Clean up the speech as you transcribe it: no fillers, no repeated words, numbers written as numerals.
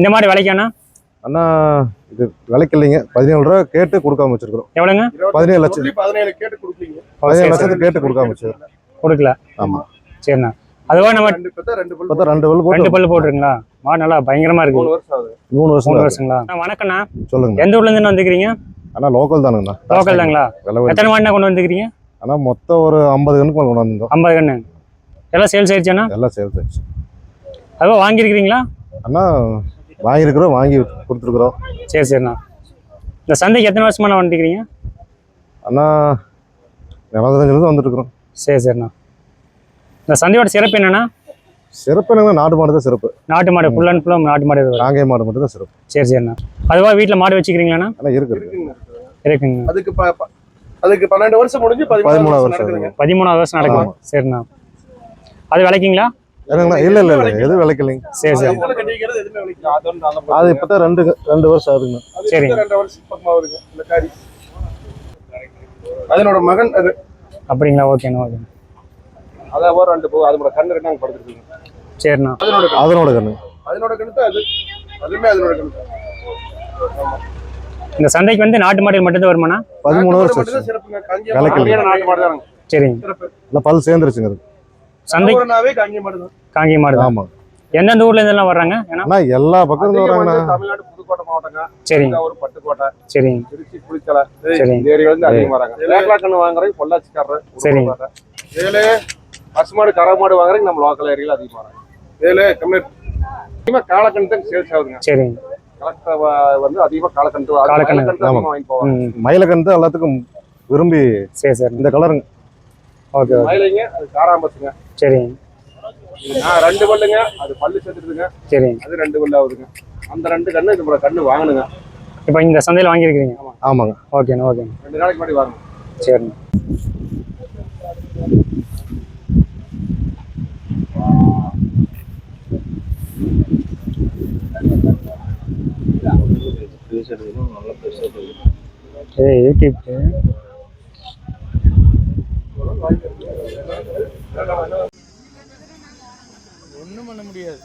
இந்த மாதிரி விலைக்காண்ணா? அண்ணா இது விலைக்கு இல்லைங்க, 17 ரூபா கேட்டு கொடுக்காம வச்சிருக்கிறோம். எவ்வளோங்க? 17 லட்சம். 17 கேட்டு கொடுப்பீங்க. 17 லட்சத்துக்கு கேட்டு கொடுக்காம வச்சிருக்கோம். கொடுக்கல. ஆமா. சரிண்ணா. அதுவா நம்ம 2 பல்லு போட்டுருங்களா? மாடு நல்லா பயங்கரமா இருக்கு. 3 வருஷங்களா? வணக்கண்ணா. சொல்லுங்க. எந்த ஊர்ல இருந்து வந்துக்கிறீங்க? அண்ணா லோக்கல் தானுங்கண்ணா. லோக்கல் தாங்களா? எத்தனை மாடுனா கொண்டு வந்துக்கிறீங்க? அண்ணா மொத்தம் ஒரு 50 கண்ணுக்கு கொண்டு வந்தோம். 50 கண்ணு எல்லாம் சேல்ஸ் ஆயிடுச்சாண்ணா? எல்லாம் சேல்ஸ் ஆயிடுச்சு. அதுவா வாங்கியிருக்கிறீங்களா? அண்ணா வாங்கியிருக்கிறோம், வாங்கி கொடுத்துருக்குறோம். சரிண்ணா. இந்த சந்தைக்கு எத்தனை வருஷமா வந்துக்கிறீங்க? அண்ணா 45 வந்துட்டு இருக்கிறோம். சரிண்ணா. இந்த சந்தையோட சிறப்பு என்னன்னா? சிறப்பு என்னன்னா நாட்டு மாடு தான் சிறப்பு. நாட்டு மாடு ஃபுல் அண்ட் ஃபுல்லாக நாட்டு மாடு. காங்கேய மாடு மட்டும் தான் சிறப்பு. சரிண்ணா. அதுவா வீட்டில் மாடு வச்சுக்கிறீங்களாண்ணா? அண்ணா இருக்குங்க. அதுக்கு 12 வருஷம் முடிஞ்சு 13 வருஷம் நடக்கும். சரிண்ணா. அது விலைக்குங்களா? இல்ல எது விலைக்கலைங்க. சரி. அது இப்பதான் 2 வருஷம் ஆகுதுங்க. சரி. 2 வருஷம் பக்கமா வருங்க இந்த காரி. அதனோட மகன் அது. அப்படிங்களா? ஓகேண்ணா. அத ஒரு 2 போ அதோட கண்ணு ரெண்டு அங்க படுத்துருக்கு. சரிண்ணா. அதனோட கண்ணு தான் அது. அதுமே அதனோட கண்ணு. இந்த சந்தைக்கு வந்து நாட்டு மாடு மட்டும் தான் வருமானா? 13 வருஷம் சிறப்புங்க. காங்கேய நாட்டு மாடு தான். சரிங்க. இல்ல பல் சேர்ந்துருச்சுங்க. சந்தைக்குனாவே காங்கேய மாடு தான். காங்கேய மாடு தான். ஆமா. எந்தெந்த ஊர்ல இருந்தெல்லாம் வர்றாங்க? ஏன்னா எல்லா பக்கத்துல இருந்து வராங்க. தமிழ்நாடு புதுக்கோட்டை மாவட்டங்க. சரிங்க. ஒரு பட்டுக்கோட்டை. சரிங்க. திருச்சி புளிச்சலை. சரிங்க. இந்த ஏரியால இருந்து அதிகமா வராங்க. லேக்லா கண்ணு வாங்குறவங்க பொள்ளாச்சிக்காரர். சரிங்க. வேலை பசுமாடு கறமாடு வாங்குறவங்க நம்ம லோக்கல் ஏரியால அதிகமா வராங்க. வேலை கம்மியா காலக்கண்ணு தான் சேல்ஸ் ஆகுதுங்க. சரிங்க. கலெக்டர் வந்து அதிகமா காலக்கண்ணு வாங்கி போவாங்க. மயிலக்கண்ணு எல்லாத்துக்கும் விரும்பி. சரி. இந்த கலருங்க. ஓகே. மயிலைங்க அது காராம்பசுங்க. சரிங்க. 2 பல்லுங்க, அது பல்லு சேர்த்துடுதுங்க. சரிங்க. அது 2 பல்லு ஆகுதுங்க. அந்த 2 கண்ணு இது கண்ணு வாங்கணுங்க. இப்போ இந்த சந்தையில் வாங்கியிருக்கிறீங்க? ஆமாங்க. ஓகேண்ணா. 2 நாளைக்கு முன்னாடி வாங்கணும். சரிண்ணா. யூடியூப் ஒண்ணும் பண்ண முடியாது.